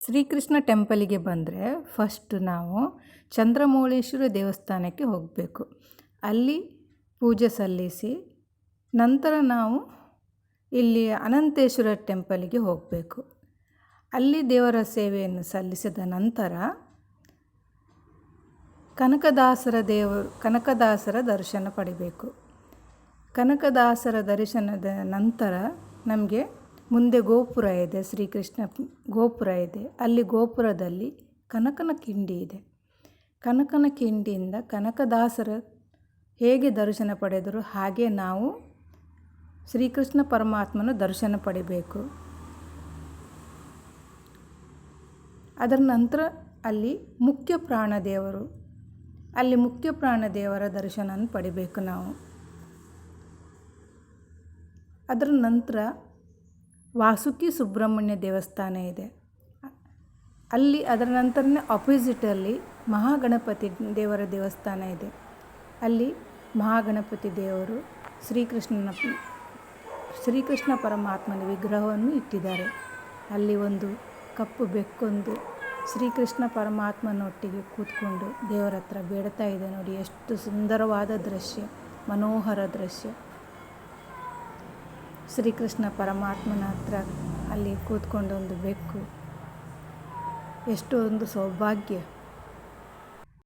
ಶ್ರೀಕೃಷ್ಣ ಟೆಂಪಲಿಗೆ ಬಂದರೆ ಫಸ್ಟ್ ನಾವು ಚಂದ್ರಮೌಳೇಶ್ವರ ದೇವಸ್ಥಾನಕ್ಕೆ ಹೋಗಬೇಕು. ಅಲ್ಲಿ ಪೂಜೆ ಸಲ್ಲಿಸಿ ನಂತರ ನಾವು ಇಲ್ಲಿ ಅನಂತೇಶ್ವರ ಟೆಂಪಲಿಗೆ ಹೋಗಬೇಕು. ಅಲ್ಲಿ ದೇವರ ಸೇವೆಯನ್ನು ಸಲ್ಲಿಸಿದ ನಂತರ ಕನಕದಾಸರ ದರ್ಶನ ಪಡಿಬೇಕು. ಕನಕದಾಸರ ದರ್ಶನದ ನಂತರ ನಮಗೆ ಮುಂದೆ ಗೋಪುರ ಇದೆ, ಶ್ರೀಕೃಷ್ಣ ಗೋಪುರ ಇದೆ. ಅಲ್ಲಿ ಗೋಪುರದಲ್ಲಿ ಕನಕನ ಕಿಂಡಿ ಇದೆ. ಕನಕನ ಕಿಂಡಿಯಿಂದ ಕನಕದಾಸರ ಹೇಗೆ ದರ್ಶನ ಪಡೆದರು ಹಾಗೆ ನಾವು ಶ್ರೀಕೃಷ್ಣ ಪರಮಾತ್ಮನ ದರ್ಶನ ಪಡಿಬೇಕು. ಅದರ ನಂತರ ಅಲ್ಲಿ ಮುಖ್ಯ ಪ್ರಾಣದೇವರ ದರ್ಶನ ಪಡಿಬೇಕು ನಾವು. ಅದರ ನಂತರ ವಾಸುಕಿ ಸುಬ್ರಹ್ಮಣ್ಯ ದೇವಸ್ಥಾನ ಇದೆ. ಅಲ್ಲಿ ಅದರ ನಂತರನೇ ಆಪೋಸಿಟಲ್ಲಿ ಮಹಾಗಣಪತಿ ದೇವರ ದೇವಸ್ಥಾನ ಇದೆ. ಅಲ್ಲಿ ಮಹಾಗಣಪತಿ ದೇವರು ಶ್ರೀಕೃಷ್ಣ ಪರಮಾತ್ಮನ ವಿಗ್ರಹವನ್ನು ಇಟ್ಟಿದ್ದಾರೆ. ಅಲ್ಲಿ ಒಂದು ಕಪ್ಪು ಬೆಕ್ಕೊಂದು ಶ್ರೀಕೃಷ್ಣ ಪರಮಾತ್ಮನೊಟ್ಟಿಗೆ ಕೂತ್ಕೊಂಡು ದೇವರ ಹತ್ರ ಬೇಡ್ತಾ ಇದೆ. ನೋಡಿ, ಎಷ್ಟು ಸುಂದರವಾದ ದೃಶ್ಯ, ಮನೋಹರ ದೃಶ್ಯ. ಶ್ರೀಕೃಷ್ಣ ಪರಮಾತ್ಮನ ಹತ್ರ ಅಲ್ಲಿ ಕೂತ್ಕೊಂಡು ಒಂದು ಬೆಕ್ಕು, ಎಷ್ಟೊಂದು ಸೌಭಾಗ್ಯ.